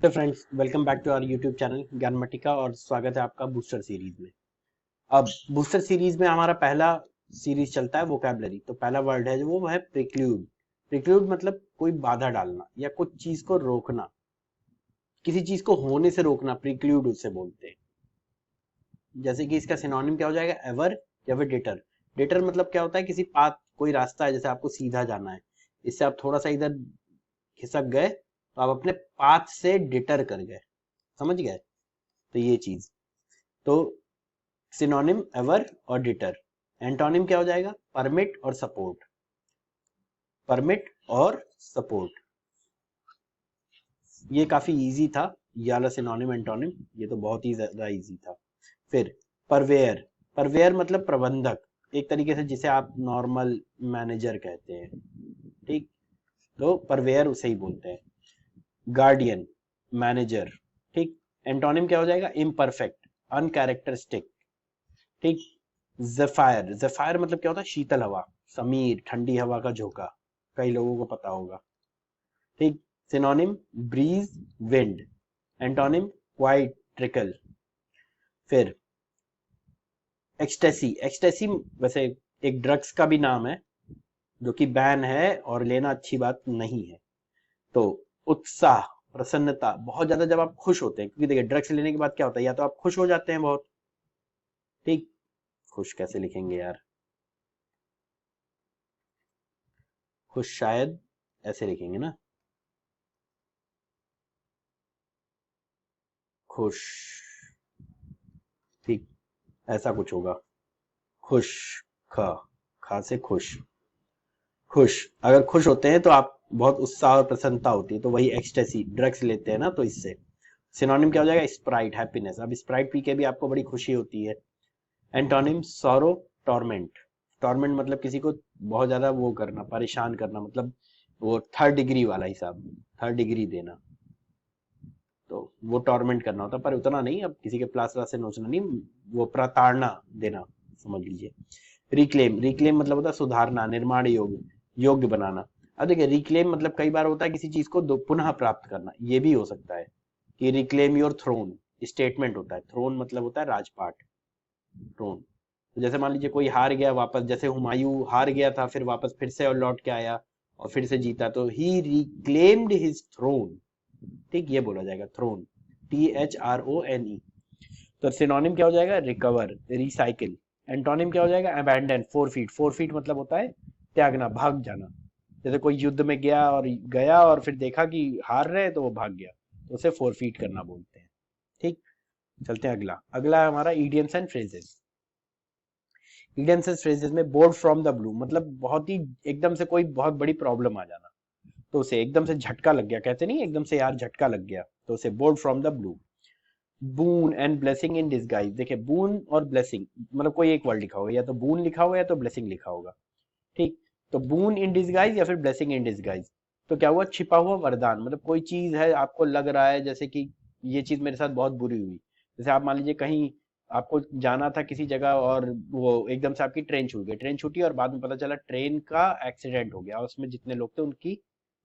तो friends, welcome back to our YouTube channel Gyanmatika और स्वागत है आपका बूस्टर सीरीज में। अब बूस्टर सीरीज में हमारा पहला सीरीज चलता है वोकैबलरी। तो पहला वर्ड है जो वो है प्रिक्लूड। प्रिक्लूड मतलब कोई बाधा डालना या कुछ चीज को रोकना, किसी चीज को होने से रोकना, प्रिक्लूड उसे बोलते हैं। जैसे कि इसका सिनोनिम क्या हो जाएगा, एवर या फिर डिटर। डिटर मतलब क्या होता है, किसी पाथ, कोई रास्ता है, जैसे आपको सीधा जाना है, इससे आप थोड़ा सा इधर खिसक गए तो आप अपने पाथ से डिटर कर गए, समझ गए। तो ये चीज, तो सिनोनिम एवर और डिटर। एंटोनिम क्या हो जाएगा, परमिट और सपोर्ट। परमिट और सपोर्ट, ये काफी इजी था, ये वाला सिनोनिम एंटोनिम, ये तो बहुत ही ज्यादा इजी था। फिर परवेयर। परवेयर मतलब प्रबंधक, एक तरीके से जिसे आप नॉर्मल मैनेजर कहते हैं, ठीक। तो परवेयर उसे ही बोलते हैं। गार्डियन, मैनेजर, ठीक। एंटोनिम क्या हो जाएगा, इम्परफेक्ट, अनकैरेक्टरिस्टिक, ठीक। ज़ेफायर। ज़ेफायर मतलब क्या होता है, शीतल हवा, समीर, ठंडी हवा का झोंका, कई लोगों को पता होगा, ठीक। Synonym breeze, wind. Antonym quiet, trickle. फिर एक्सटेसी। एक्सटेसी वैसे एक ड्रग्स का भी नाम है, जो कि बैन है और लेना अच्छी बात नहीं है। तो उत्साह, प्रसन्नता, बहुत ज्यादा जब आप खुश होते हैं, क्योंकि देखिए ड्रग्स लेने के बाद क्या होता है, या तो आप खुश हो जाते हैं बहुत, ठीक। खुश कैसे लिखेंगे यार, खुश शायद ऐसे लिखेंगे ना, खुश, ठीक, ऐसा कुछ होगा। खुश, ख, खा से खुश, खुश। अगर खुश होते हैं तो आप बहुत उत्साह और प्रसन्नता होती है, तो वही एक्सटेसी, ड्रग्स लेते हैं ना तो इससे। सिनोनिम क्या हो जाएगा, स्प्राइट, हैप्पीनेस। अब स्प्राइट पी के भी आपको बड़ी खुशी होती है। Antonym sorrow, torment. टॉर्मेंट मतलब किसी को बहुत ज्यादा वो करना, परेशान करना, मतलब वो थर्ड डिग्री वाला हिसाब, थर्ड डिग्री देना, तो वो टॉर्मेंट करना होता, पर उतना नहीं, अब किसी के प्लास से नोचना नहीं, वो प्रताड़ना देना, समझ लीजिए। रिक्लेम। रिक्लेम मतलब होता है सुधारना, निर्माण योग्य, योग्य बनाना। अब देखिए रिक्लेम मतलब कई बार होता है किसी चीज को पुनः प्राप्त करना, ये भी हो सकता है कि रिक्लेम योर थ्रोन, स्टेटमेंट होता है। थ्रोन मतलब होता है राजपाट, थ्रोन। तो जैसे मान लीजिए कोई हार गया वापस, जैसे हुमायूं हार गया था, फिर वापस फिर से और लौट के आया और फिर से जीता, तो ही रिक्लेम्ड हिज थ्रोन, ठीक, ये बोला जाएगा थ्रोन, THRONE। तो सिनोनिम क्या हो जाएगा, रिकवर, रिसाइकिल। एंटोनिम क्या हो जाएगा, अबैंडन, फोरफीट। फोरफीट मतलब होता है त्यागना, भाग जाना। जैसे कोई युद्ध में गया और फिर देखा कि हार रहे हैं तो वो भाग गया, तो उसे फोरफीट करना बोलते हैं, ठीक। चलते हैं अगला। अगला है हमारा idioms and phrases. Idioms and phrases में बोर्ड फ्रॉम द ब्लू मतलब बहुत ही एकदम से कोई बहुत बड़ी प्रॉब्लम आ जाना, तो उसे एकदम से झटका लग गया, कहते नहीं एकदम से यार झटका लग गया, तो उसे board from the blue. Boon and blessing in disguise. देखिए बून और ब्लेसिंग मतलब कोई एक वर्ड लिखा होगा, या तो बून लिखा होगा या तो ब्लेसिंग लिखा होगा, ठीक। तो बून इन डिसगाइज या फिर ब्लेसिंग इन डिसगाइज। तो क्या हुआ, छिपा हुआ वरदान, मतलब कोई चीज है, आपको लग रहा है जैसे कि ये चीज मेरे साथ बहुत बुरी हुई। जैसे आप मान लीजिए कहीं आपको जाना था किसी जगह और वो एकदम से आपकी ट्रेन छूट गई, ट्रेन छूटी और बाद में पता चला ट्रेन का एक्सीडेंट हो गया और उसमें जितने लोग थे उनकी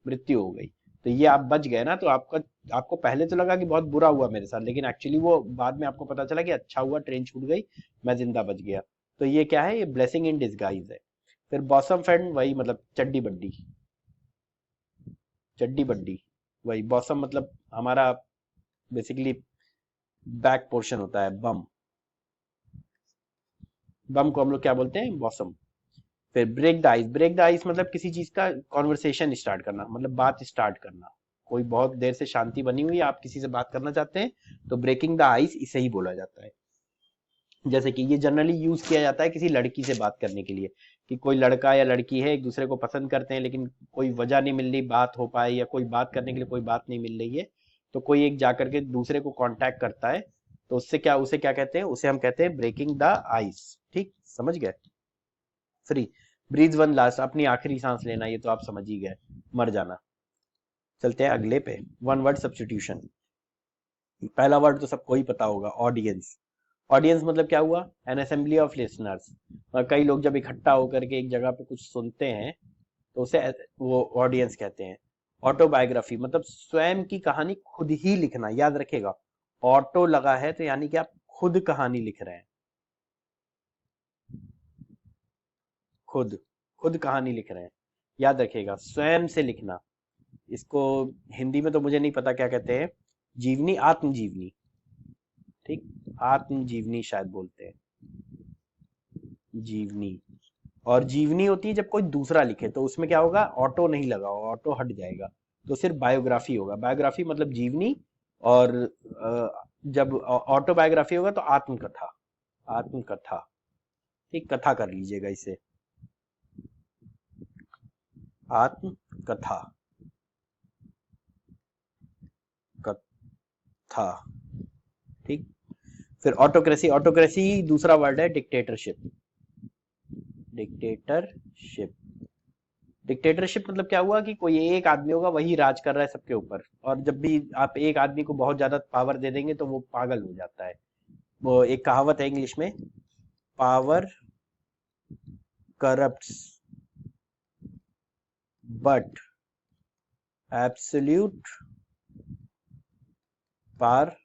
मृत्यु हो गई। तो ये आप बच गए ना, तो आपका, आपको पहले तो लगा कि बहुत बुरा हुआ मेरे साथ, लेकिन एक्चुअली वो बाद में आपको पता चला कि अच्छा हुआ ट्रेन छूट गई, मैं जिंदा बच गया। तो ये क्या है, ये ब्लेसिंग इन डिसगाइज है। फिर बॉसम फ्रेंड, वही मतलब चड्डी बड्डी, चड्डी बड्डी, वही बॉसम मतलब हमारा बेसिकली बैक पोर्शन होता है, बम। बम को हम लोग क्या बोलते हैं, बॉसम। फिर break the ice. Break the ice मतलब किसी चीज का कॉन्वर्सेशन स्टार्ट करना, मतलब बात स्टार्ट करना। कोई बहुत देर से शांति बनी हुई है, आप किसी से बात करना चाहते हैं, तो ब्रेकिंग द आइस इसे ही बोला जाता है। जैसे कि ये जनरली यूज किया जाता है किसी लड़की से बात करने के लिए, कि कोई लड़का या लड़की है, एक दूसरे को पसंद करते हैं, लेकिन कोई वजह नहीं मिल रही बात हो पाए, या कोई बात करने के लिए कोई बात नहीं मिल रही है, तो कोई एक जाकर के दूसरे को कांटेक्ट करता है, तो उससे क्या, उसे क्या कहते हैं, उसे हम कहते हैं ब्रेकिंग द आइस, ठीक, समझ गए। फ्री, ब्रीथ वन लास्ट, अपनी आखिरी सांस लेना, ये तो आप समझ ही गए, मर जाना। चलते हैं अगले पे, वन वर्ड सब्सटीट्यूशन। पहला वर्ड तो सबको ही पता होगा, ऑडियंस। ऑडियंस मतलब क्या हुआ, एन असेंबली ऑफ लिसनर्स। कई लोग जब इकट्ठा होकर के एक जगह पे कुछ सुनते हैं, तो उसे वो ऑडियंस कहते हैं। ऑटोबायोग्राफी मतलब स्वयं की कहानी खुद ही लिखना, याद रखिएगा ऑटो लगा है तो यानी कि आप खुद कहानी लिख रहे हैं, खुद खुद कहानी लिख रहे हैं, याद रखिएगा स्वयं से लिखना। इसको हिंदी में तो मुझे नहीं पता क्या कहते हैं, जीवनी, आत्मजीवनी, ठीक, आत्मजीवनी शायद बोलते हैं, जीवनी। और जीवनी होती है जब कोई दूसरा लिखे, तो उसमें क्या होगा, ऑटो नहीं लगा, ऑटो हट जाएगा, तो सिर्फ बायोग्राफी होगा। बायोग्राफी मतलब जीवनी, और जब ऑटोबायोग्राफी होगा तो आत्मकथा, आत्मकथा, ठीक, कथा कर लीजिएगा इसे, आत्मकथा, कथा, ठीक। फिर ऑटोक्रेसी, ऑटोक्रेसी दूसरा वर्ड है डिक्टेटरशिप, डिक्टेटरशिप, डिक्टेटरशिप मतलब क्या हुआ कि कोई एक आदमी होगा वही राज कर रहा है सबके ऊपर, और जब भी आप एक आदमी को बहुत ज्यादा पावर दे देंगे तो वो पागल हो जाता है। वो एक कहावत है इंग्लिश में, power corrupts but absolute power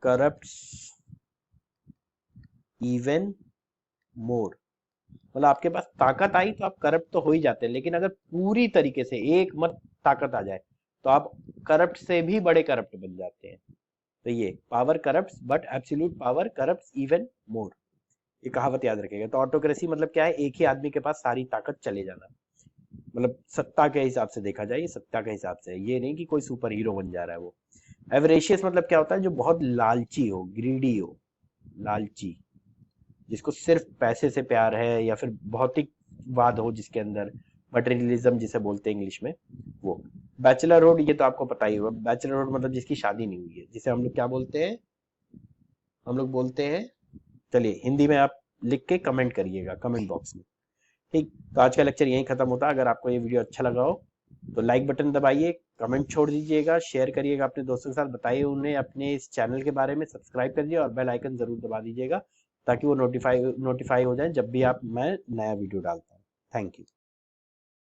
corrupts even more. मतलब आपके पास ताकत आई तो आप करप्ट तो हो ही जाते हैं, लेकिन अगर पूरी तरीके से एक मत ताकत आ जाए तो आप करप्ट से भी बड़े करप्ट बन जाते हैं। तो ये power corrupts but absolute power corrupts even more, ये कहावत याद रखेगा। तो ऑटोक्रेसी मतलब क्या है, एक ही आदमी के पास सारी ताकत चले जाना, मतलब सत्ता के हिसाब से देखा जाए, सत्ता के हिसाब से, ये नहीं कि कोई सुपर हीरो बन जा रहा है वो। एवरेशियस मतलब क्या होता है, जो बहुत लालची हो, ग्रीडी हो, लालची, जिसको सिर्फ पैसे से प्यार है, या फिर भौतिकवाद हो जिसके अंदर, मटेरियलिज्म जिसे बोलते हैं इंग्लिश में, वो। बैचलरहुड, ये तो आपको पता ही होगा, बैचलरहुड मतलब जिसकी शादी नहीं हुई है, जिसे हम लोग क्या बोलते हैं, हम लोग बोलते हैं, चलिए हिंदी में आप लिख के कमेंट करिएगा कमेंट बॉक्स में, ठीक। तो आज का लेक्चर यहीं खत्म होता है। अगर आपको ये वीडियो अच्छा लगा हो तो लाइक बटन दबाइए, कमेंट छोड़ दीजिएगा, शेयर करिएगा अपने दोस्तों के साथ, बताइए उन्हें अपने इस चैनल के बारे में, सब्सक्राइब करिए और बेल आइकन जरूर दबा दीजिएगा ताकि वो नोटिफाई हो जाए जब भी मैं नया वीडियो डालता हूँ। Thank you.